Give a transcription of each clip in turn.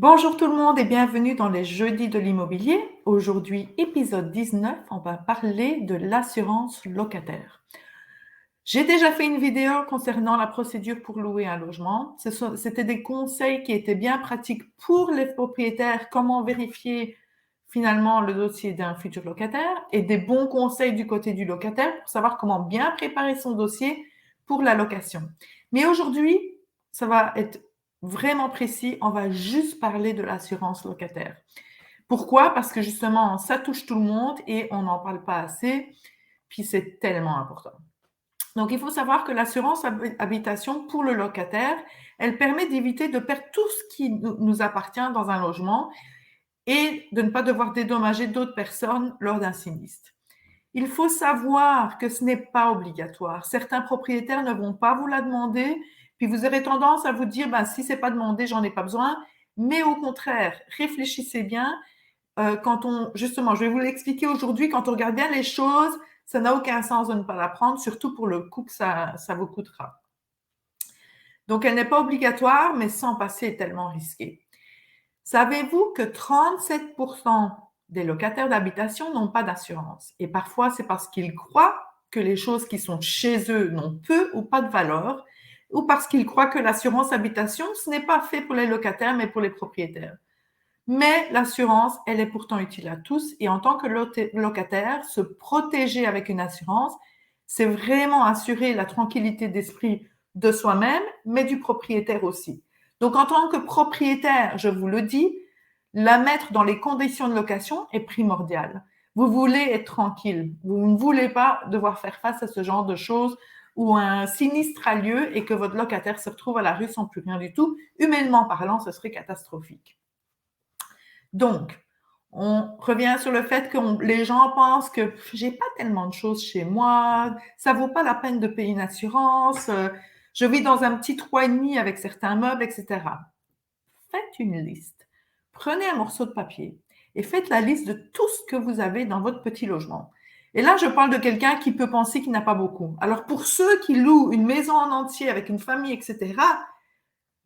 Bonjour tout le monde et bienvenue dans les Jeudis de l'immobilier. Aujourd'hui, épisode 19, on va parler de l'assurance locataire. J'ai déjà fait une vidéo concernant la procédure pour louer un logement. C'était des conseils qui étaient bien pratiques pour les propriétaires, comment vérifier finalement le dossier d'un futur locataire et des bons conseils du côté du locataire pour savoir comment bien préparer son dossier pour la location. Mais aujourd'hui, ça va être vraiment précis, on va juste parler de l'assurance locataire. Pourquoi? Parce que justement, ça touche tout le monde et on n'en parle pas assez, puis c'est tellement important. Donc, il faut savoir que l'assurance habitation pour le locataire, elle permet d'éviter de perdre tout ce qui nous appartient dans un logement et de ne pas devoir dédommager d'autres personnes lors d'un sinistre. Il faut savoir que ce n'est pas obligatoire. Certains propriétaires ne vont pas vous la demander, puis vous aurez tendance à vous dire, si c'est pas demandé, j'en ai pas besoin. Mais au contraire, réfléchissez bien. Justement, je vais vous l'expliquer aujourd'hui, quand on regarde bien les choses, ça n'a aucun sens de ne pas la prendre, surtout pour le coût que ça vous coûtera. Donc, elle n'est pas obligatoire, mais sans passer est tellement risqué. Savez-vous que 37% des locataires d'habitation n'ont pas d'assurance? Et parfois, c'est parce qu'ils croient que les choses qui sont chez eux n'ont peu ou pas de valeur, ou parce qu'ils croient que l'assurance habitation, ce n'est pas fait pour les locataires, mais pour les propriétaires. Mais l'assurance, elle est pourtant utile à tous. Et en tant que locataire, se protéger avec une assurance, c'est vraiment assurer la tranquillité d'esprit de soi-même, mais du propriétaire aussi. Donc, en tant que propriétaire, je vous le dis, la mettre dans les conditions de location est primordiale. Vous voulez être tranquille. Vous ne voulez pas devoir faire face à ce genre de choses où un sinistre a lieu et que votre locataire se retrouve à la rue sans plus rien du tout. Humainement parlant, ce serait catastrophique. Donc, on revient sur le fait que les gens pensent que j'ai pas tellement de choses chez moi, ça vaut pas la peine de payer une assurance, je vis dans un petit 3,5 avec certains meubles, etc. Faites une liste. Prenez un morceau de papier et faites la liste de tout ce que vous avez dans votre petit logement. Et là, je parle de quelqu'un qui peut penser qu'il n'a pas beaucoup. Alors, pour ceux qui louent une maison en entier avec une famille, etc.,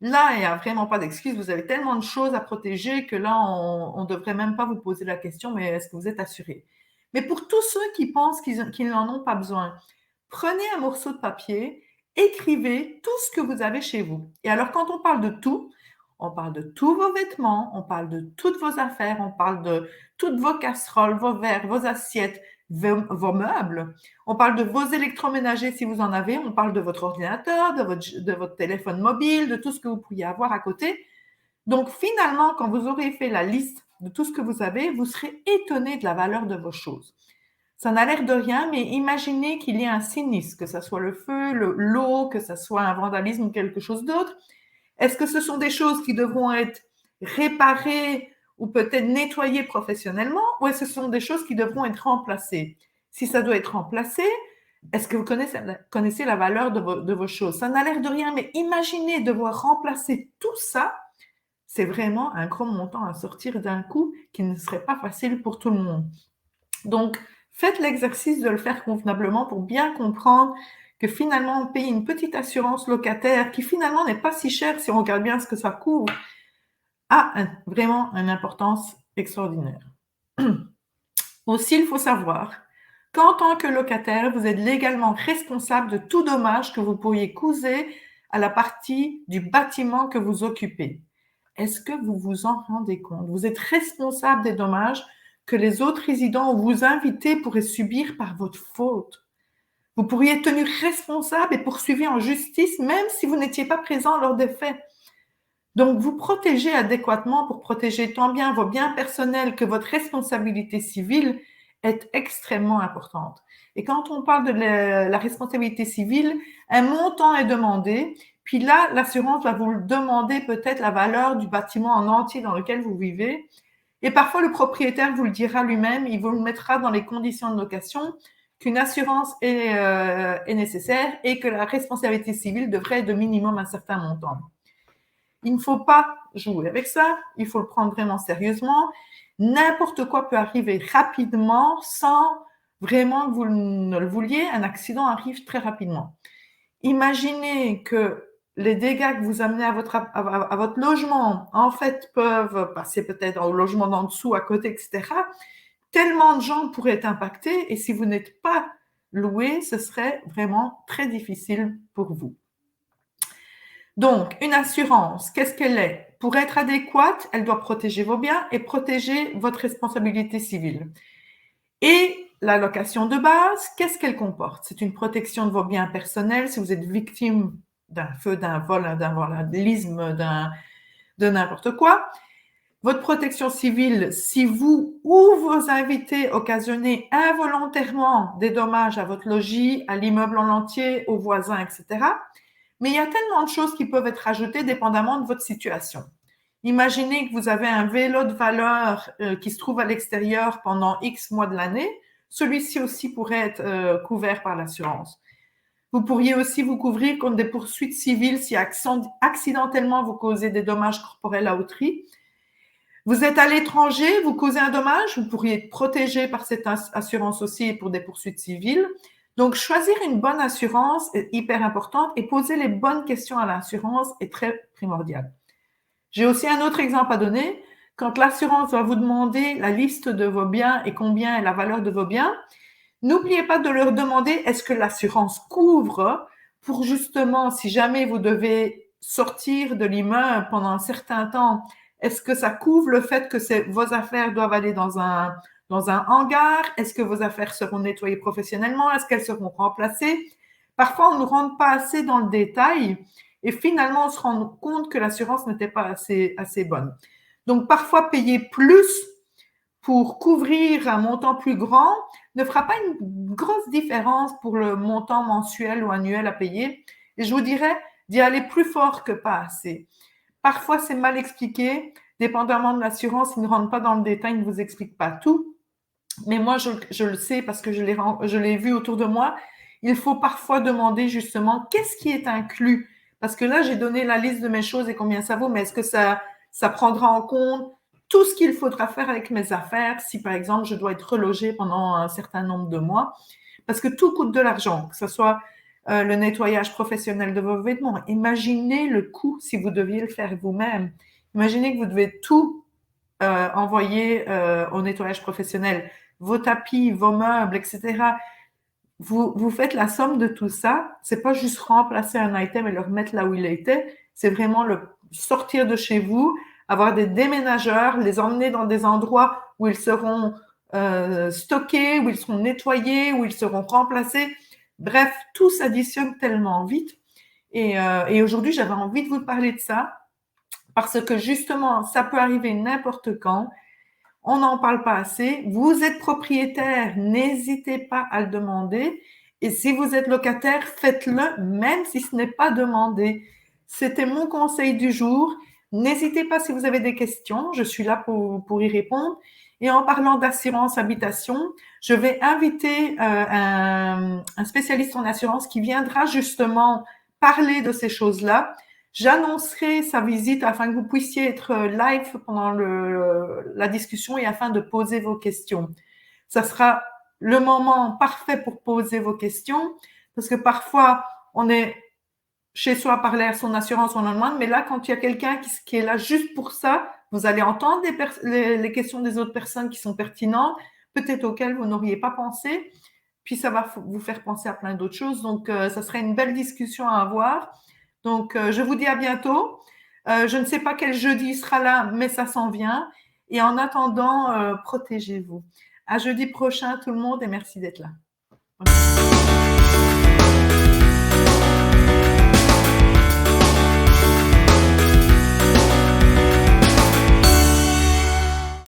là, il n'y a vraiment pas d'excuse. Vous avez tellement de choses à protéger que là, on ne devrait même pas vous poser la question, mais est-ce que vous êtes assuré? Mais pour tous ceux qui pensent qu'ils n'en ont pas besoin, prenez un morceau de papier, écrivez tout ce que vous avez chez vous. Et alors, quand on parle de tout, on parle de tous vos vêtements, on parle de toutes vos affaires, on parle de toutes vos casseroles, vos verres, vos assiettes, vos meubles. On parle de vos électroménagers si vous en avez, on parle de votre ordinateur, de votre téléphone mobile, de tout ce que vous pourriez avoir à côté. Donc finalement, quand vous aurez fait la liste de tout ce que vous avez, vous serez étonné de la valeur de vos choses. Ça n'a l'air de rien, mais imaginez qu'il y ait un sinistre, que ce soit le feu, l'eau, que ce soit un vandalisme ou quelque chose d'autre. Est-ce que ce sont des choses qui devront être réparées ou peut-être nettoyées professionnellement, ou est-ce que ce sont des choses qui devront être remplacées? Si ça doit être remplacé, est-ce que vous connaissez la valeur de vos choses? Ça n'a l'air de rien, mais imaginez devoir remplacer tout ça. C'est vraiment un gros montant à sortir d'un coup qui ne serait pas facile pour tout le monde. Donc, faites l'exercice de le faire convenablement pour bien comprendre que finalement, payer une petite assurance locataire qui finalement n'est pas si chère si on regarde bien ce que ça couvre, a vraiment une importance extraordinaire. Aussi, il faut savoir qu'en tant que locataire, vous êtes légalement responsable de tout dommage que vous pourriez causer à la partie du bâtiment que vous occupez. Est-ce que vous vous en rendez compte? Vous êtes responsable des dommages que les autres résidents ou vous invités pourraient subir par votre faute. Vous pourriez être tenu responsable et poursuivi en justice même si vous n'étiez pas présent lors des faits. Donc, vous protégez adéquatement pour protéger tant bien vos biens personnels que votre responsabilité civile est extrêmement importante. Et quand on parle de la responsabilité civile, un montant est demandé, puis là, l'assurance va vous demander peut-être la valeur du bâtiment en entier dans lequel vous vivez. Et parfois, le propriétaire vous le dira lui-même, il vous le mettra dans les conditions de location qu'une assurance est nécessaire et que la responsabilité civile devrait être de minimum un certain montant. Il ne faut pas jouer avec ça, il faut le prendre vraiment sérieusement. N'importe quoi peut arriver rapidement sans vraiment que vous ne le vouliez. Un accident arrive très rapidement. Imaginez que les dégâts que vous amenez à votre logement, en fait, peuvent passer peut-être au logement d'en dessous, à côté, etc. Tellement de gens pourraient être impactés et si vous n'êtes pas loué, ce serait vraiment très difficile pour vous. Donc, une assurance, qu'est-ce qu'elle est? Pour être adéquate, elle doit protéger vos biens et protéger votre responsabilité civile. Et la location de base, qu'est-ce qu'elle comporte? C'est une protection de vos biens personnels si vous êtes victime d'un feu, d'un vol, d'un vandalisme, de n'importe quoi. Votre protection civile, si vous ou vos invités occasionnez involontairement des dommages à votre logis, à l'immeuble en entier, aux voisins, etc. Mais il y a tellement de choses qui peuvent être ajoutées dépendamment de votre situation. Imaginez que vous avez un vélo de valeur qui se trouve à l'extérieur pendant X mois de l'année. Celui-ci aussi pourrait être couvert par l'assurance. Vous pourriez aussi vous couvrir contre des poursuites civiles si accidentellement vous causez des dommages corporels à autrui. Vous êtes à l'étranger, vous causez un dommage, vous pourriez être protégé par cette assurance aussi pour des poursuites civiles. Donc, choisir une bonne assurance est hyper importante et poser les bonnes questions à l'assurance est très primordial. J'ai aussi un autre exemple à donner. Quand l'assurance va vous demander la liste de vos biens et combien est la valeur de vos biens, n'oubliez pas de leur demander est-ce que l'assurance couvre pour justement, si jamais vous devez sortir de l'immeuble pendant un certain temps, est-ce que ça couvre le fait que vos affaires doivent aller dans un hangar? Est-ce que vos affaires seront nettoyées professionnellement? Est-ce qu'elles seront remplacées? Parfois, on ne rentre pas assez dans le détail et finalement, on se rend compte que l'assurance n'était pas assez bonne. Donc, parfois, payer plus pour couvrir un montant plus grand ne fera pas une grosse différence pour le montant mensuel ou annuel à payer. Et je vous dirais d'y aller plus fort que pas assez. Parfois, c'est mal expliqué. Dépendamment de l'assurance, ils ne rentrent pas dans le détail, ils ne vous expliquent pas tout. Mais moi, je le sais parce que je l'ai vu autour de moi. Il faut parfois demander justement qu'est-ce qui est inclus. Parce que là, j'ai donné la liste de mes choses et combien ça vaut, mais est-ce que ça prendra en compte tout ce qu'il faudra faire avec mes affaires si, par exemple, je dois être relogée pendant un certain nombre de mois? Parce que tout coûte de l'argent, que ce soit le nettoyage professionnel de vos vêtements. Imaginez le coût si vous deviez le faire vous-même. Imaginez que vous devez tout envoyer au nettoyage professionnel, vos tapis, vos meubles, etc. Vous faites la somme de tout ça. C'est pas juste remplacer un item et le remettre là où il était. C'est vraiment le sortir de chez vous, avoir des déménageurs, les emmener dans des endroits où ils seront stockés, où ils seront nettoyés, où ils seront remplacés. Bref, tout s'additionne tellement vite. Et aujourd'hui, j'avais envie de vous parler de ça parce que justement, ça peut arriver n'importe quand. On n'en parle pas assez. Vous êtes propriétaire, n'hésitez pas à le demander. Et si vous êtes locataire, faites-le même si ce n'est pas demandé. C'était mon conseil du jour. N'hésitez pas si vous avez des questions, je suis là pour y répondre. Et en parlant d'assurance habitation, je vais inviter un spécialiste en assurance qui viendra justement parler de ces choses-là. J'annoncerai sa visite afin que vous puissiez être live pendant la discussion et afin de poser vos questions. Ça sera le moment parfait pour poser vos questions parce que parfois, on est chez soi à parler à son assurance, on en demande, mais là, quand il y a quelqu'un qui est là juste pour ça, vous allez entendre les questions des autres personnes qui sont pertinentes, peut-être auxquelles vous n'auriez pas pensé, puis ça va vous faire penser à plein d'autres choses. Donc, ça serait une belle discussion à avoir. Donc, je vous dis à bientôt. Je ne sais pas quel jeudi sera là, mais ça s'en vient. Et en attendant, protégez-vous. À jeudi prochain, tout le monde, et merci d'être là.